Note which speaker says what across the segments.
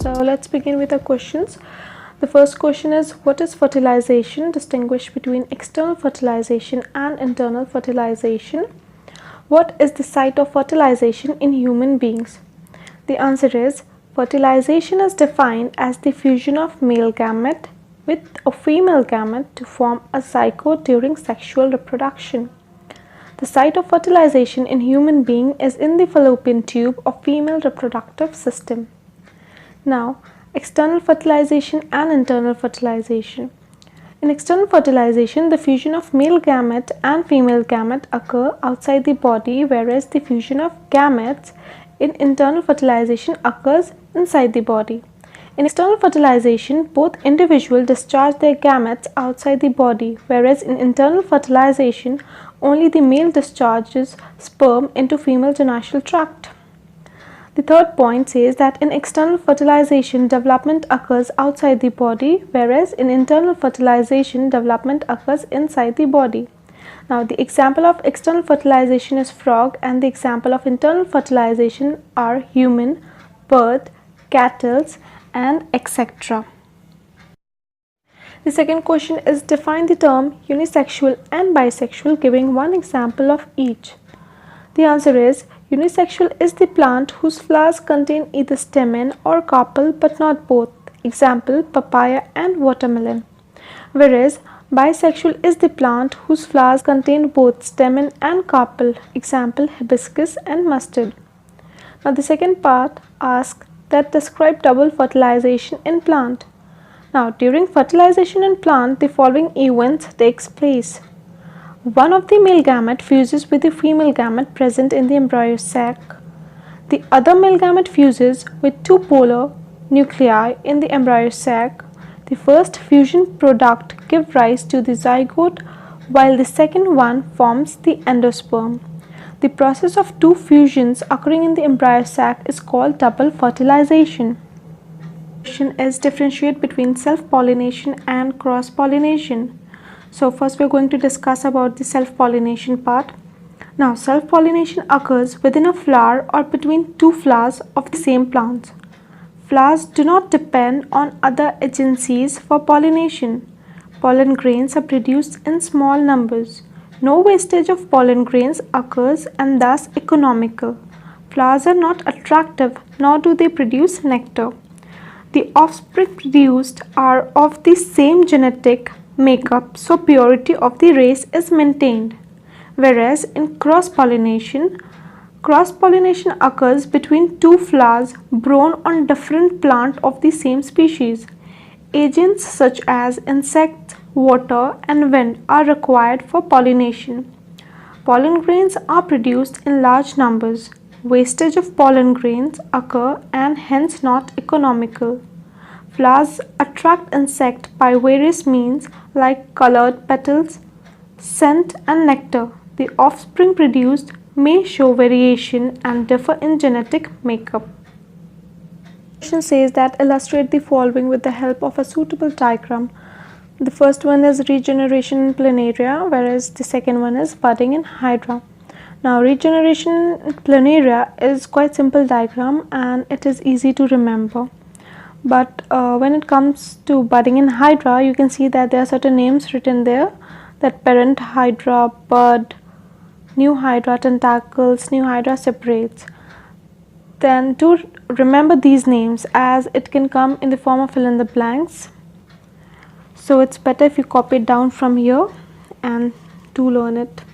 Speaker 1: So let's begin with our questions. The first question is, what is fertilization? Distinguish between external fertilization and internal fertilization. What is the site of fertilization in human beings? The answer is, fertilization is defined as the fusion of male gamete with a female gamete to form a zygote during sexual reproduction. The site of fertilization in human being is in the fallopian tube of female reproductive system. Now, external fertilization and internal fertilization. In external fertilization, the fusion of male gamete and female gamete occur outside the body, whereas the fusion of gametes in internal fertilization occurs inside the body. In external fertilization, both individuals discharge their gametes outside the body, whereas in internal fertilization, only the male discharges sperm into female genital tract. The third point says that in external fertilization, development occurs outside the body, whereas in internal fertilization, development occurs inside the body. Now, the example of external fertilization is frog, and the example of internal fertilization are human, bird, cattle, and etc. The second question is, define the term unisexual and bisexual, giving one example of each. The answer is, unisexual is the plant whose flowers contain either stamen or carpel but not both. Example, papaya and watermelon. Whereas bisexual is the plant whose flowers contain both stamen and carpel. Example, hibiscus and mustard. Now the second part asks that describe double fertilization in plant. Now during fertilization in plant, the following events takes place. One of the male gamete fuses with the female gamete present in the embryo sac. The other male gamete fuses with two polar nuclei in the embryo sac. The first fusion product gives rise to the zygote, while the second one forms the endosperm. The process of two fusions occurring in the embryo sac is called double fertilization. The question is, differentiate between self-pollination and cross-pollination. So first we are going to discuss about the self-pollination part. Now self-pollination occurs within a flower or between two flowers of the same plant. Flowers do not depend on other agencies for pollination. Pollen grains are produced in small numbers. No wastage of pollen grains occurs and thus economical. Flowers are not attractive, nor do they produce nectar. The offspring produced are of the same genetic makeup, so purity of the race is maintained. Whereas in cross-pollination occurs between two flowers grown on different plants of the same species. Agents such as insects, water and wind are required for pollination. Pollen grains are produced in large numbers. Wastage of pollen grains occur and hence not economical. Flowers attract insects by various means like colored petals, scent and nectar. The offspring produced may show variation and differ in genetic makeup. The question says that illustrate the following with the help of a suitable diagram. The first one is regeneration in Planaria, whereas the second one is budding in Hydra. Now regeneration in Planaria is quite simple diagram and it is easy to remember. But when it comes to budding in Hydra, you can see that there are certain names written there, that parent Hydra, bud, new Hydra, tentacles, new Hydra separates. Then do remember these names as it can come in the form of fill in the blanks. So it's better if you copy it down from here and do learn it.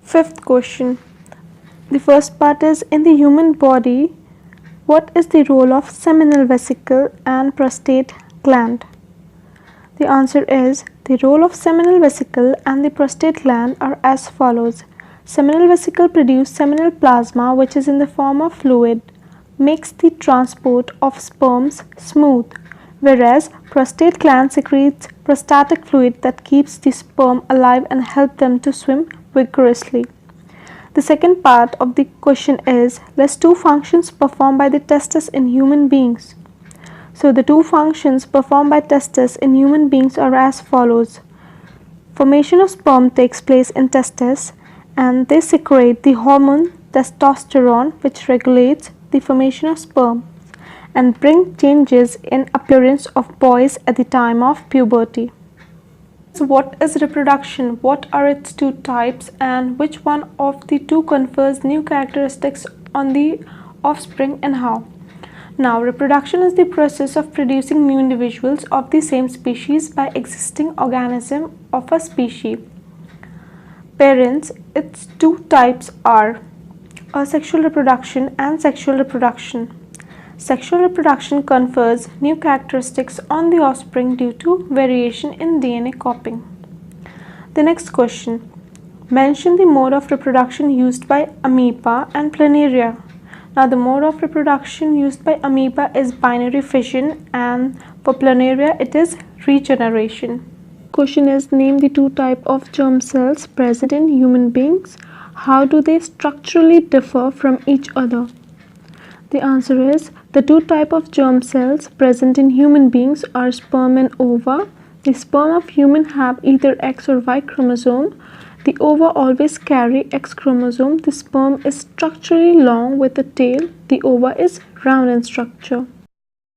Speaker 1: Fifth question. The first part is, in the human body, what is the role of seminal vesicle and prostate gland? The answer is, the role of seminal vesicle and the prostate gland are as follows. Seminal vesicle produce seminal plasma, which is in the form of fluid, makes the transport of sperms smooth, whereas prostate gland secretes prostatic fluid that keeps the sperm alive and help them to swim vigorously. The second part of the question is, list two functions performed by the testis in human beings. So the two functions performed by testis in human beings are as follows. Formation of sperm takes place in testis and they secrete the hormone testosterone, which regulates the formation of sperm, and bring changes in appearance of boys at the time of puberty. So what is reproduction? What are its two types, and which one of the two confers new characteristics on the offspring and how? Now, reproduction is the process of producing new individuals of the same species by existing organism of a species. Parents, its two types are asexual reproduction and sexual reproduction. Sexual reproduction confers new characteristics on the offspring due to variation in DNA copying. The next question. Mention the mode of reproduction used by amoeba and planaria. Now, the mode of reproduction used by amoeba is binary fission, and for planaria it is regeneration. Question is, name the two types of germ cells present in human beings. How do they structurally differ from each other? The answer is, the two types of germ cells present in human beings are sperm and ova. The sperm of human have either X or Y chromosome. The ova always carry X chromosome. The sperm is structurally long with a tail. The ova is round in structure.